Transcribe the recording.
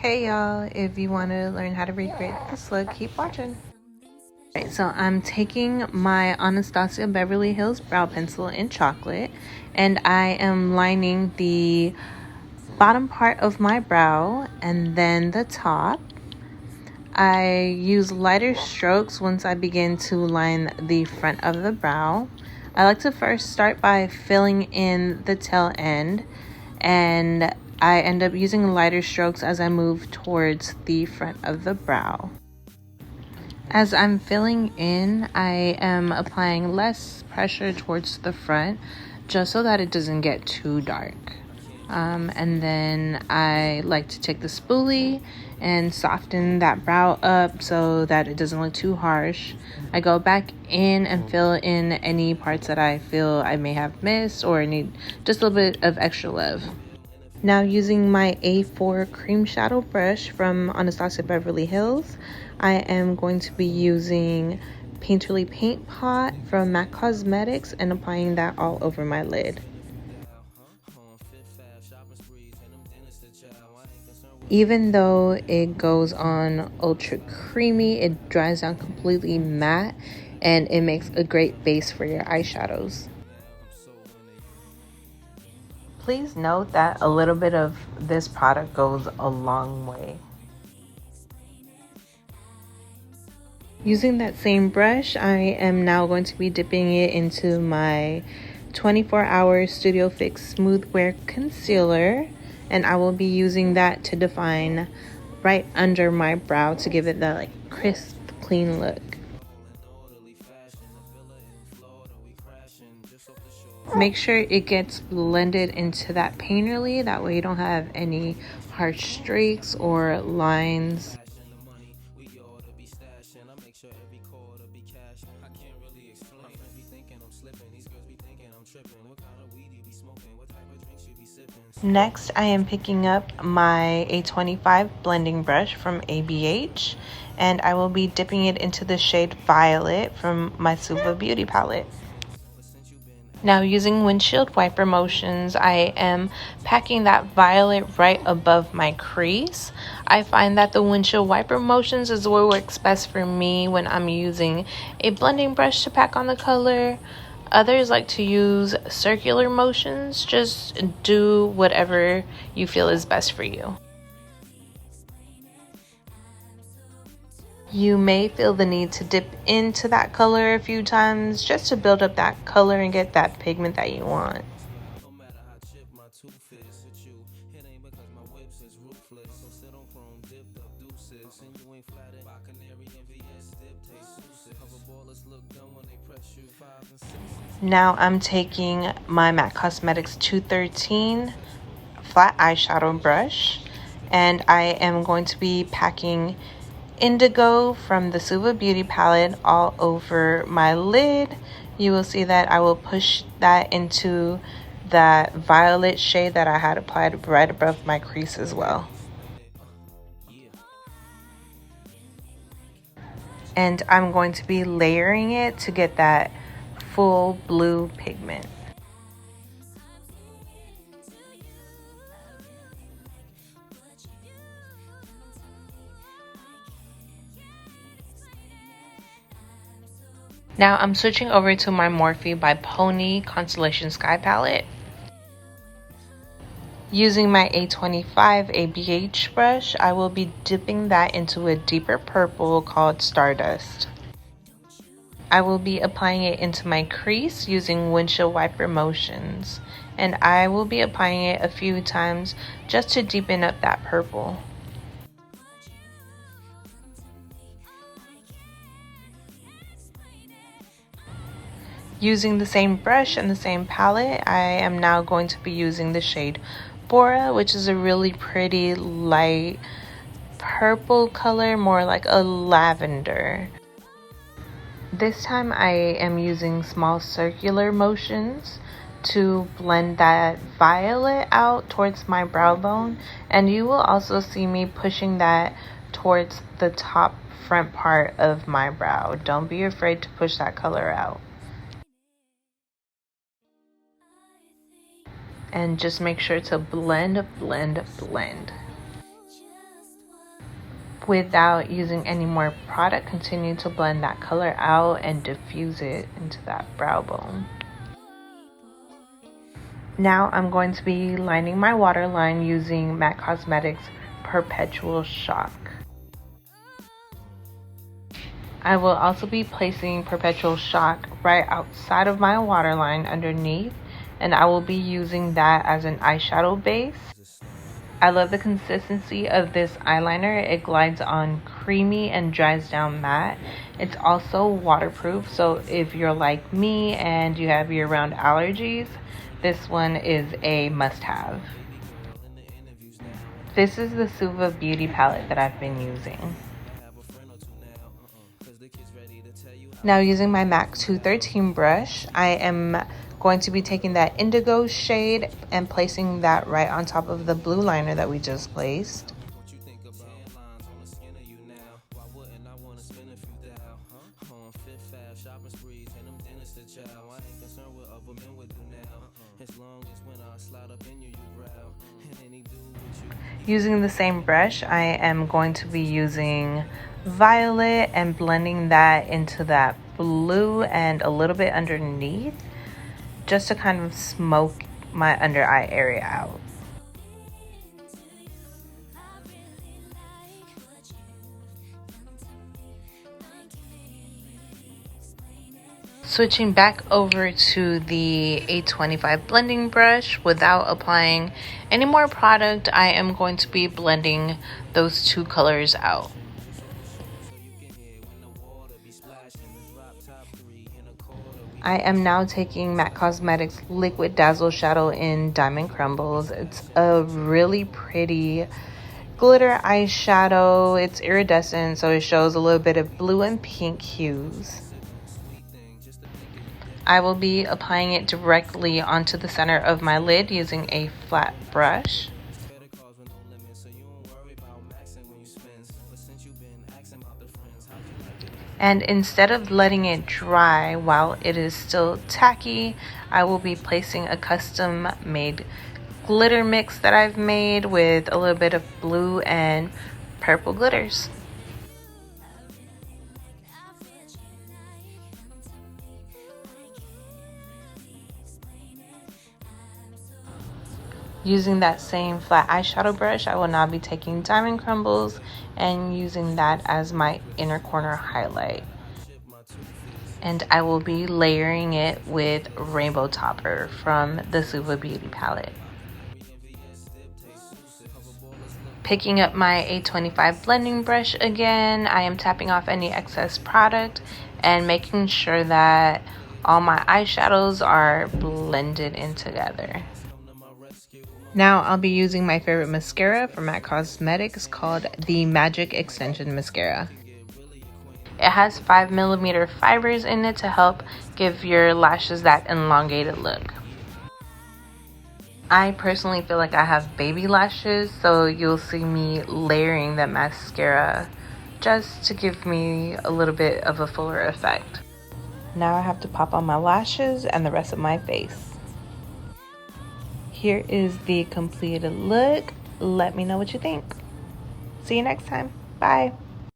Hey y'all, if you want to learn how to recreate this look, keep watching. Alright, so I'm taking my Anastasia Beverly Hills brow pencil in chocolate, and I am lining the bottom part of my brow and then the top. I use lighter strokes once I begin to line the front of the brow. I like to first start by filling in the tail end, and I end up using lighter strokes as I move towards the front of the brow. As I'm filling in, I am applying less pressure towards the front just so that it doesn't get too dark. And then I like to take the spoolie and soften that brow up so that it doesn't look too harsh. I go back in and fill in any parts that I feel I may have missed or need just a little bit of extra love. Now, using my A4 cream shadow brush from Anastasia Beverly Hills, I am going to be using Painterly Paint Pot from MAC Cosmetics and applying that all over my lid. Even though it goes on ultra creamy, it dries down completely matte and it makes a great base for your eyeshadows. Please note that a little bit of this product goes a long way. Using that same brush, I am now going to be dipping it into my 24-hour Studio Fix Smoothwesr concealer, and I will be using that to define right under my brow to give it that crisp, clean look. Make sure it gets blended into that painterly, that way you don't have any harsh streaks or lines. Next, I am picking up my A25 blending brush from ABH, and I will be dipping it into the shade Violet from my Suva beauty palette. Now, using windshield wiper motions, I am packing that violet right above my crease. I find that the windshield wiper motions is what works best for me when I'm using a blending brush to pack on the color. Others like to use circular motions. Just do whatever you feel is best for you. You may feel the need to dip into that color a few times just to build up that color and get that pigment that you want. Now I'm taking my MAC Cosmetics 213 flat eyeshadow brush, and I am going to be packing Indigo from the Suva beauty palette all over my lid. You will see that I will push that into that violet shade that I had applied right above my crease as well. And I'm going to be layering it to get that full blue pigment. Now I'm switching over to my Morphe by Pony Constellation Sky palette. Using my A25 ABH brush, I will be dipping that into a deeper purple called Stardust. I will be applying it into my crease using windshield wiper motions, and I will be applying it a few times just to deepen up that purple. Using the same brush and the same palette, I am now going to be using the shade Bora, which is a really pretty light purple color, more like a lavender. This time I am using small circular motions to blend that violet out towards my brow bone, and you will also see me pushing that towards the top front part of my brow. Don't be afraid to push that color out. And just make sure to blend. Without using any more product, continue to blend that color out and diffuse it into that brow bone. Now I'm going to be lining my waterline using MAC Cosmetics Perpetual Shock. I will also be placing Perpetual Shock right outside of my waterline underneath, and I will be using that as an eyeshadow base. I love the consistency of this eyeliner. It glides on creamy and dries down matte. It's also waterproof, so if you're like me and you have year-round allergies, this one is a must-have. This is the Suva beauty palette that I've been using. Now using my MAC 213 brush, I am going to be taking that Indigo shade and placing that right on top of the blue liner that we just placed. Using the same brush, I am going to be using violet and blending that into that blue and a little bit underneath, just to kind of smoke my under eye area out. Switching back over to the 825 blending brush, without applying any more product, I am going to be blending those two colors out. I am now taking MAC Cosmetics Liquid Dazzle Shadow in Diamond Crumbles. It's a really pretty glitter eyeshadow. It's iridescent, so it shows a little bit of blue and pink hues. I will be applying it directly onto the center of my lid using a flat brush. And instead of letting it dry while it is still tacky, I will be placing a custom made glitter mix that I've made with a little bit of blue and purple glitters. Using that same flat eyeshadow brush, I will now be taking Diamond Crumbles and using that as my inner corner highlight. And I will be layering it with Rainbow Topper from the Suva Beauty Palette. Picking up my 825 blending brush again, I am tapping off any excess product and making sure that all my eyeshadows are blended in together. Now I'll be using my favorite mascara from MAC Cosmetics called the Magic Extension Mascara. It has 5mm fibers in it to help give your lashes that elongated look. I personally feel like I have baby lashes, so you'll see me layering that mascara just to give me a little bit of a fuller effect. Now I have to pop on my lashes and the rest of my face. Here is the completed look. Let me know what you think. See you next time. Bye.